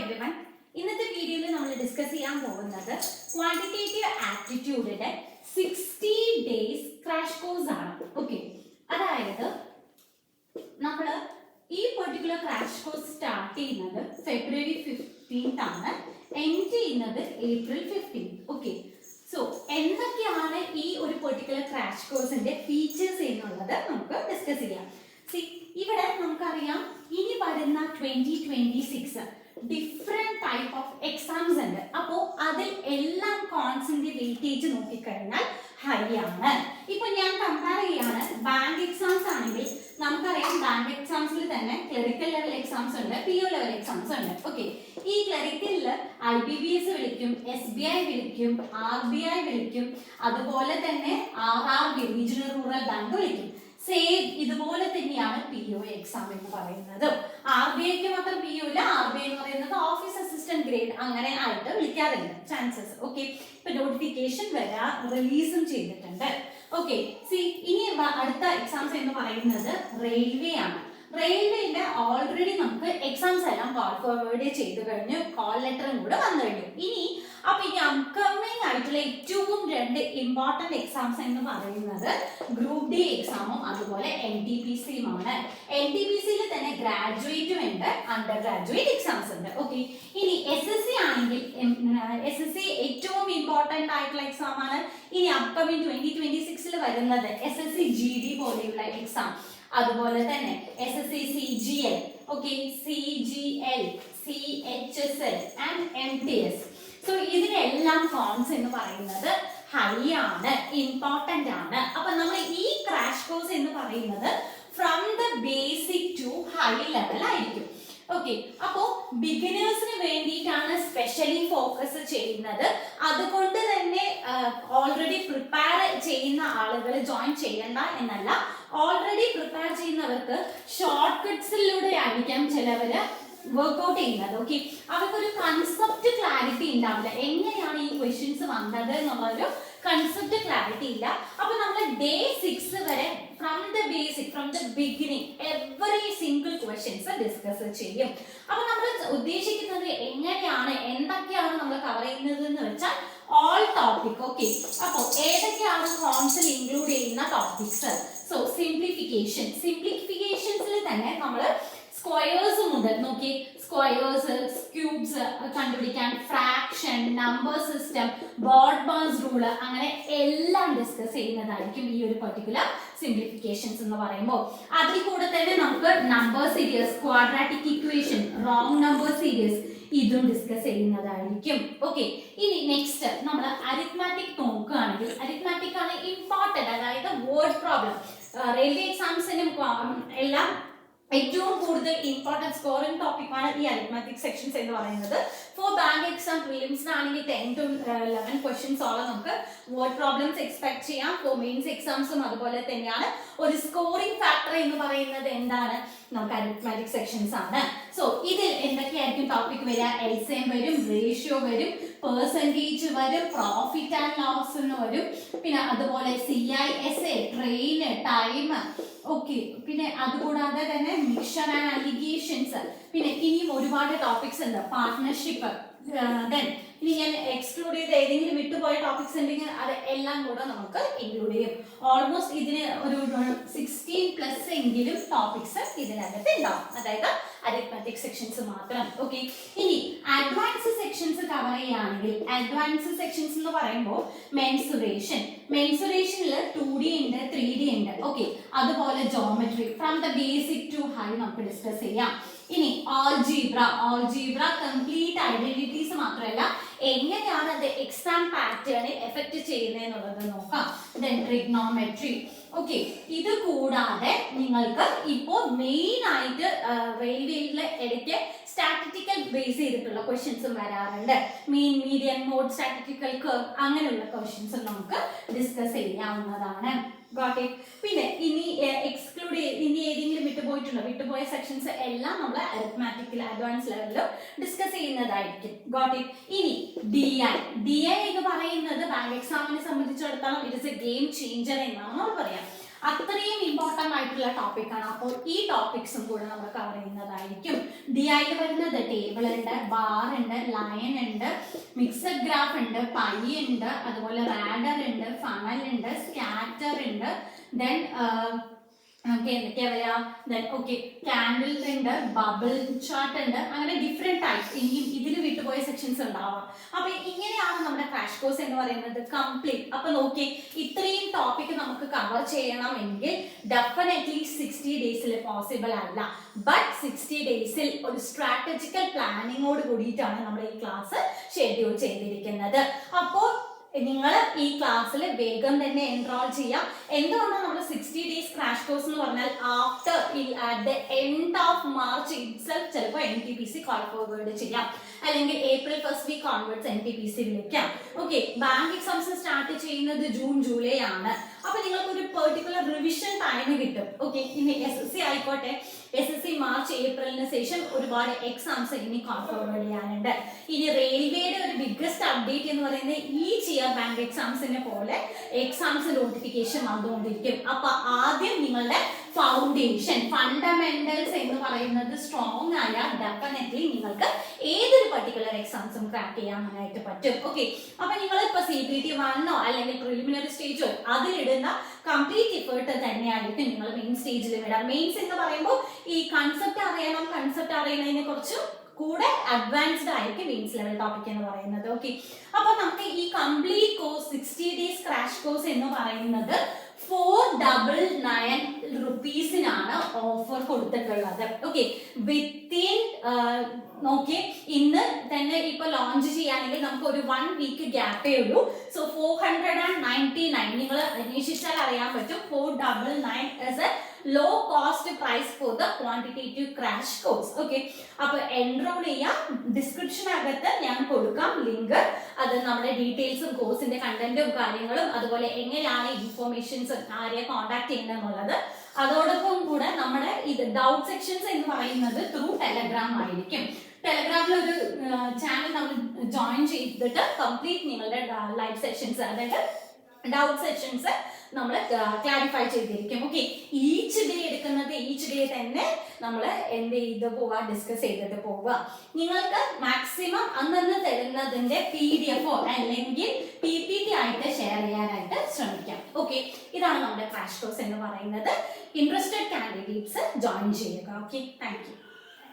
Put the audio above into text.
everyone. ഇന്നത്തെ വീഡിയോയിൽ നമ്മൾ ഡിസ്കസ് ചെയ്യാൻ പോകുന്നത് ക്വാണ്ടിറ്റേറ്റീവ് ആപ്റ്റിറ്റ്യൂഡിന്റെ 60 ഡേയ്സ് ക്രാഷ് കോഴ്സ് ആണ്. ഓക്കെ, അതായത് നമ്മൾ ഈ പെർട്ടിക്കുലർ ക്രാഷ് കോഴ്സ് സ്റ്റാർട്ട് ചെയ്യുന്നത് ഫെബ്രുവരി 15th ആണ്, എൻഡ് ചെയ്യുന്നത് ഏപ്രിൽ 15th. ഓക്കെ, സോ എന്തൊക്കെയാണ് ഈ ഒരു പെർട്ടിക്കുലർ ക്രാഷ് കോഴ്സിന്റെ ഫീച്ചേഴ്സ് എന്നുള്ളത് നമുക്ക് ഡിസ്കസ് ചെയ്യാം. ഇവിടെ നമുക്കറിയാം ഇനി വരുന്ന 2026 ഡിഫറെന്റ് ടൈപ്പ് ഓഫ് എക്സാംസ് ഉണ്ട്. അപ്പോൾ അതിൽ എല്ലാം കോൺസിന്റെ വെയിറ്റേജ് നോക്കിക്കഴിഞ്ഞാൽ ഹൈ ആണ്. ഇപ്പൊ ഞാൻ കമ്പയർ ചെയ്യാണ്, ബാങ്ക് എക്സാംസ് ആണെങ്കിൽ നമുക്കറിയാം ബാങ്ക് എക്സാംസിൽ തന്നെ ക്ലറിക്കൽ ലെവൽ എക്സാംസ് ഉണ്ട്, PO ലെവൽ എക്സാംസ് ഉണ്ട്. ഓക്കെ, ഈ ക്ലറിക്കലിൽ IBPS വിളിക്കും, SBI വിളിക്കും, RBI വിളിക്കും, അതുപോലെ തന്നെ RRB റീജിയണൽ റൂറൽ ബാങ്ക് വിളിക്കും. സെയിം ഇതുപോലെ തന്നെയാണ് PO എക്സാം എന്ന് പറയുന്നത്. RBIക്ക് മാത്രം PO ഇല്ല, RBI എന്ന് പറയുന്നത് ഓഫീസ് അസിസ്റ്റന്റ് ഗ്രേഡ് അങ്ങനെ ആയിട്ട് വിളിക്കാറുണ്ട് ചാൻസസ്. ഓക്കെ, ഇപ്പൊ നോട്ടിഫിക്കേഷൻ റിലീസും ചെയ്തിട്ടുണ്ട്. ഓക്കെ, ഇനി അടുത്ത എക്സാംസ് എന്ന് പറയുന്നത് റെയിൽവേ ആണ്. റെയിൽവേന്റെ ഓൾറെഡി നമുക്ക് എക്സാംസ് എല്ലാം കോൾ ഫോർവേഡ് ചെയ്തു കഴിഞ്ഞു, കോൾ ലെറ്ററും കൂടെ വന്നു കഴിഞ്ഞു. ഇനി അപ്കമിങ് ആയിട്ടുള്ള ഏറ്റവും രണ്ട് ഇമ്പോർട്ടന്റ് എക്സാംസ് എന്ന് പറയുന്നത് ഗ്രൂപ്പ് ഡി എക്സാമും അതുപോലെ NTPCയുമാണ്. NTPCയിൽ തന്നെ ഗ്രാജുവേറ്റും ഉണ്ട്, അണ്ടർ ഗ്രാജുവേറ്റ് എക്സാംസ് ഉണ്ട്. ഓക്കെ, ഇനി SSC ആണെങ്കിൽ SSC ഏറ്റവും ഇമ്പോർട്ടന്റ് ആയിട്ടുള്ള എക്സാം ആണ്. ഇനി അപ്കമിങ് 2026 വരുന്നത് SSC GD പോലെയുള്ള എക്സാം, അതുപോലെ തന്നെ SSC CGL, okay, CGL, CHSL and MTS. So ഇതിനെല്ലാം കോൺസ് എന്ന് പറയുന്നത് ഹൈ ആണ്, ഇമ്പോർട്ടന്റ് ആണ്. അപ്പൊ നമ്മൾ ഈ ക്രാഷ് കോഴ്സ് എന്ന് പറയുന്നത് from the basic to high level ആയിരിക്കും. ഓക്കെ, അപ്പോ ബിഗിനേഴ്സിന് വേണ്ടിയിട്ടാണ് സ്പെഷ്യലി ഫോക്കസ് ചെയ്യുന്നത്. അതുകൊണ്ട് തന്നെ ഓൾറെഡി പ്രിപ്പയർ ചെയ്യുന്ന ആളുകൾ ജോയിൻ ചെയ്യണ്ട എന്നല്ല, ഓൾറെഡി പ്രിപ്പയർ ചെയ്യുന്നവർക്ക് ഷോർട്ട് കട്ട്സിലൂടെ ആയിരിക്കാം ചിലവര് വർക്ക്ഔട്ട് ചെയ്യുന്നത്. ഓക്കെ, അവർക്കൊരു കൺസെപ്റ്റ് ക്ലാരിറ്റി ഉണ്ടാവില്ല, എങ്ങനെയാണ് ഈ ക്വസ്റ്റ്യൻസ് വന്നത് എന്നുള്ളൊരു കൺസെപ്റ്റ് ക്ലാരിറ്റി ഇല്ല. അപ്പൊ നമ്മൾ ഡേ 6 വരെ from the basic, from the beginning every single questions discuss ചെയ്യും. അപ്പൊ നമ്മൾ ഉദ്ദേശിക്കുന്നത് എങ്ങനെയാണ്, എന്തൊക്കെയാണ് നമ്മൾ കവർ ചെയ്യുന്നത് എന്ന് വെച്ചാൽ ഓൾ ടോപ്പിക്. ഓക്കെ, അപ്പൊ ഏതൊക്കെയാണ് കോൺസിൽ ഇൻക്ലൂഡ് ചെയ്യുന്ന ടോപ്പിക്സ്? സോ സിംപ്ലിഫിക്കേഷൻസിൽ തന്നെ നമ്മൾ സ്ക്വയേഴ്സ് മുതൽ നോക്കി, സ്ക്വയേഴ്സ്, ക്യൂബ്സ് കണ്ടുപിടിക്കാൻ, ഫ്രാക്ഷൻ, നമ്പർ സിസ്റ്റം, ബോർഡ്മാസ് റൂള്, അങ്ങനെ എല്ലാം ഡിസ്കസ് ചെയ്യുന്നതായിരിക്കും ഈ ഒരു പെർട്ടിക്കുലർ സിംപ്ലിഫിക്കേഷൻസ് എന്ന് പറയുമ്പോൾ. അതിൽ കൂടെ തന്നെ നമുക്ക് number series, quadratic equation, wrong number series, ഇതും ഡിസ്കസ് ചെയ്യുന്നതായിരിക്കും. ഓക്കെ, ഇനി നെക്സ്റ്റ് നമ്മൾ അരിത്മാറ്റിക് നോക്കുകയാണെങ്കിൽ അരിത്മാറ്റിക് ആണ് ഇമ്പോർട്ടന്റ്, അതായത് വേർഡ് പ്രോബ്ലം. റെയിൽവേ എക്സാംസിനും എല്ലാം ഏറ്റവും കൂടുതൽ ഇമ്പോർട്ടൻറ്റ് സ്കോറിംഗ് ടോപ്പിക്കാണ് ഈ അരിത്മാറ്റിക് സെക്ഷൻസ് എന്ന് പറയുന്നത്. ഫോർ ബാങ്ക് എക്സാം പ്രിലിംസിനാണെങ്കിൽ 10 to 11 ക്വസ്റ്റ്യൻസോളം നമുക്ക് വേർഡ് പ്രോബ്ലംസ് എക്സ്പെക്ട് ചെയ്യാം. ഫോർ മെയിൻസ് എക്സാംസും അതുപോലെ തന്നെയാണ്. ഒരു സ്കോറിംഗ് ഫാക്ടർ എന്ന് പറയുന്നത് എന്താണ്? നമുക്ക് അരിത്മാറ്റിക് സെക്ഷൻസ് ആണ്. സോ ഇതിൽ എന്തൊക്കെയായിരിക്കും ടോപ്പിക് വരിക? LCM വരും, റേഷ്യോ വരും, പെർസെൻറ്റേജ് വരും, പ്രോഫിറ്റ് ആൻഡ് ലോസ് എന്ന് വരും, പിന്നെ അതുപോലെ CISA, ട്രെയിൻ, ടൈം. ഓക്കെ, പിന്നെ അതുകൂടാതെ തന്നെ മിക്സർ ആൻഡ് അലിഗേഷൻസ്, പിന്നെ ഇനിയും ഒരുപാട് ടോപ്പിക്സ് ഉണ്ട്, പാർട്ട്ണർഷിപ്പ്. ദെൻ ഇനി ഞാൻ എക്സ്ക്ലൂഡ് ചെയ്ത് ഏതെങ്കിലും വിട്ടുപോയ ടോപ്പിക്സ് ഉണ്ടെങ്കിൽ അത് എല്ലാം കൂടെ നമുക്ക് ഇൻക്ലൂഡ് ചെയ്യും. ഓൾമോസ്റ്റ് ഇതിന് ഒരു 16+ എങ്കിലും ടോപ്പിക്സ് ഇതിനകത്ത് ഉണ്ടാവും, അതായത് അരിത്മാറ്റിക് സെക്ഷൻസ് മാത്രം. ഓക്കെ, ഇനി അഡ്വാൻസ് സെക്ഷൻസ് കവർ ചെയ്യുകയാണെങ്കിൽ അഡ്വാൻസ് സെക്ഷൻസ് എന്ന് പറയുമ്പോൾ മെൻസുറേഷനിൽ 2D ഉണ്ട്, 3D ഉണ്ട്. ഓക്കെ, അതുപോലെ geometry from the basic to high നമുക്ക് ഡിസ്കസ് ചെയ്യാം. ഇനി ഓൾജീബ്ര കംപ്ലീറ്റ് ഐഡന്റിറ്റീസ് മാത്രമല്ല എങ്ങനെയാണ് അത് എക്സാം പാറ്റേൺ എഫക്ട് ചെയ്യുന്നത് എന്നുള്ളത് നോക്കാം. Then trigonometry. ഓക്കെ, ഇത് കൂടാതെ നിങ്ങൾക്ക് ഇപ്പോൾ മെയിൻ ആയിട്ട് റെയിൽവേയിലെ ഇടയ്ക്ക് സ്റ്റാറ്റിസ്റ്റിക്കൽ ബേസ് ചെയ്തിട്ടുള്ള ക്വസ്റ്റ്യൻസും വരാറുണ്ട്. മീൻ, മീഡിയൻ, മോഡ്, സ്റ്റാറ്റിസ്റ്റിക്കൽ കർവ്, അങ്ങനെയുള്ള ക്വസ്റ്റ്യൻസ് നമുക്ക് ഡിസ്കസ് ചെയ്യാവുന്നതാണ്. പിന്നെ ഇനി എക്സ്ക്ലൂഡ് ഇനി ഏതെങ്കിലും വിട്ടുപോയ സെക്ഷൻസ് എല്ലാം നമ്മൾ അരിത്മാറ്റിക്കൽ അഡ്വാൻസ് ലെവലിൽ ഡിസ്കസ് ചെയ്യുന്നതായിരിക്കും. ഇനി DI എന്ന് പറയുന്നത് ബാങ്ക് എക്സാമിനെ സംബന്ധിച്ചിടത്തോളം it is A game changer എന്നാണ് നമ്മൾ പറയാം. അത്രയും ഇമ്പോർട്ടൻ്റ് ആയിട്ടുള്ള ടോപ്പിക്കാണ്. അപ്പോൾ ഈ ടോപ്പിക്സും കൂടെ നമ്മൾ കവർ ചെയ്യുന്നതായിരിക്കും. DIയിൽ വരുന്നത് ടേബിൾ ഉണ്ട്, ബാർ ഉണ്ട്, ലൈൻ ഉണ്ട്, മിക്സഡ് ഗ്രാഫ് ഉണ്ട്, പൈ ഉണ്ട്, അതുപോലെ റാഡർ ഉണ്ട്, ഫണൽ ഉണ്ട്, സ്കാറ്റർ ഉണ്ട്, ദെൻ എന്തൊക്കെയാ പറയാ, ക്യാൻഡിൽ ഉണ്ട്, ബബിൾ ചാർട്ട് ഉണ്ട്, അങ്ങനെ ഡിഫറെന്റ് ടൈപ്സ്. ഇനിയും ഇതിൽ വിട്ടുപോയ സെക്ഷൻസ് ഉണ്ടാവാം. അപ്പൊ ഇങ്ങനെയാണ് നമ്മുടെ ക്രാഷ് കോഴ്സ് എന്ന് പറയുന്നത് കംപ്ലീറ്റ്. അപ്പൊ നോക്കി, ഇത്രയും ടോപ്പിക് നമുക്ക് കവർ ചെയ്യണമെങ്കിൽ ഡെഫിനറ്റ്ലി 60 ഡേയ്സിൽ പോസിബിൾ അല്ല. ബട്ട് 60 ഡേയ്സിൽ ഒരു സ്ട്രാറ്റജിക്കൽ പ്ലാനിങ്ങോട് കൂടിയിട്ടാണ് നമ്മൾ ഈ ക്ലാസ് ഷെഡ്യൂൾ ചെയ്തിരിക്കുന്നത്. അപ്പോൾ നിങ്ങൾ ഈ ക്ലാസ്സിൽ വേഗം തന്നെ എൻറോൾ ചെയ്യാം. എന്തുകൊണ്ടാണ് നമ്മൾ 60 ഡേയ്സ് ക്രാഷ് കോഴ്സ് എന്ന് പറഞ്ഞാൽ after at the end of March itself ചിലപ്പോൾ NTPC കോൾ ഫോർവേഡ് ചെയ്യാം, അല്ലെങ്കിൽ April 1st week onwards NTPC വിളിക്കാം. ഓക്കെ, ബാങ്ക് എക്സാംസ് സ്റ്റാർട്ട് ചെയ്യുന്നത് ജൂൺ ജൂലൈ ആണ്. അപ്പൊ നിങ്ങൾക്ക് ഒരു പെർട്ടിക്കുലർ റിവിഷൻ ടൈം കിട്ടും. ഓക്കെ, ഇനി SSC ആയിക്കോട്ടെ, SSC മാർച്ച് ഏപ്രിലിന് ശേഷം ഒരുപാട് എക്സാംസ് ഇനി കോൾ ഫോർവേഡ് ചെയ്യാനുണ്ട്. ഇനി റെയിൽവേയുടെ ഒരു ബിഗ്ഗസ്റ്റ് അപ്ഡേറ്റ് എന്ന് പറയുന്നത് ഈച്ച് ഇയർ ബാങ്ക് എക്സാംസിനെ പോലെ എക്സാംസ് നോട്ടിഫിക്കേഷൻ വന്നുകൊണ്ടിരിക്കും. അപ്പൊ ആദ്യം നിങ്ങളുടെ ഫൗണ്ടേഷൻ ഫണ്ടമെന്റൽസ് എന്ന് പറയുന്നത് സ്ട്രോങ് ആയാൽ ഡെഫിനറ്റ്ലി നിങ്ങൾക്ക് ഏതൊരു പർട്ടിക്കുലർ എക്സാംസും ക്രാക്ക് ചെയ്യാനായിട്ട് പറ്റും. ഓക്കെ, അപ്പൊ നിങ്ങൾ ഇപ്പൊ CPT 1 അല്ലെങ്കിൽ പ്രിലിമിനറി സ്റ്റേജോ അതിലിടുന്ന കംപ്ലീറ്റ് എഫേർട്ട് തന്നെയായിരിക്കും നിങ്ങൾ മെയിൻ സ്റ്റേജിൽ വിടാം. മെയിൻസ് എന്ന് പറയുമ്പോൾ ഈ കൺസെപ്റ്റ് അറിയണം, കൺസെപ്റ്റ് അറിയുന്നതിനെ കുറിച്ച് കൂടെ അഡ്വാൻസ്ഡ് ആയിരിക്കും മെയിൻസ് ലെവൽ ടോപ്പിക് എന്ന് പറയുന്നത്. ഓക്കെ, അപ്പൊ നമുക്ക് ഈ complete course 60 days crash course എന്ന് പറയുന്നത് 499 rupeesനാണ് ഓഫർ കൊടുത്തിട്ടുള്ളത്. ഓക്കെ, വിത്തിൻ നോക്കിയേ, ഇന്ന് തന്നെ ഇപ്പൊ ലോഞ്ച് ചെയ്യുകയാണെങ്കിൽ നമുക്ക് ഒരു 1 വീക്ക് ഗ്യാപ്പേ ഉള്ളൂ. സോ 499 നിങ്ങൾ അന്വേഷിച്ചാൽ അറിയാൻ പറ്റും. 499 is a low cost price for the quantitative crash course. Okay, അപ്പൊ എൻറോൾ ചെയ്യാം. ഡിസ്ക്രിപ്ഷൻ അകത്ത് ഞാൻ കൊടുക്കാം ലിങ്ക്. അത് നമ്മുടെ ഡീറ്റെയിൽസും കോഴ്സിന്റെ കണ്ടന്റും കാര്യങ്ങളും അതുപോലെ എങ്ങനെയാണ് ഇൻഫോർമേഷൻസ് ആരെ കോൺടാക്ട് ചെയ്യുന്നതെന്നുള്ളത്, അതോടൊപ്പം കൂടെ നമ്മുടെ ഇത് ഡൗട്ട് സെക്ഷൻസ് എന്ന് പറയുന്നത് ത്രൂ ടെലഗ്രാം ആയിരിക്കും. ടെലഗ്രാമിൽ ഒരു ചാനൽ നമ്മൾ ജോയിൻ ചെയ്തിട്ട് കംപ്ലീറ്റ് നിങ്ങളുടെ ലൈവ് സെഷൻസ്, അതായത് ഡൗട്ട് സെഷൻസ് നമ്മൾ ക്ലാരിഫൈ ചെയ്തിരിക്കും. ഓക്കെ, ഈച്ച് ഡേ എടുക്കുന്നത് ഈച്ച് ഡേ തന്നെ നമ്മൾ എന്ത് ചെയ്ത് പോവുക, ഡിസ്കസ് ചെയ്തിട്ട് പോവുക. നിങ്ങൾക്ക് മാക്സിമം അന്നന്ന് തരുന്നതിന്റെ PDF അല്ലെങ്കിൽ PPT ആയിട്ട് ഷെയർ ചെയ്യാനായിട്ട് ശ്രമിക്കാം. ഓക്കെ, ഇതാണ് നമ്മുടെ ക്രാഷ് കോഴ്സ് എന്ന് പറയുന്നത്. ഇൻട്രസ്റ്റഡ് കാൻഡിഡേറ്റ്സ് ജോയിൻ ചെയ്യുക. Okay, thank you.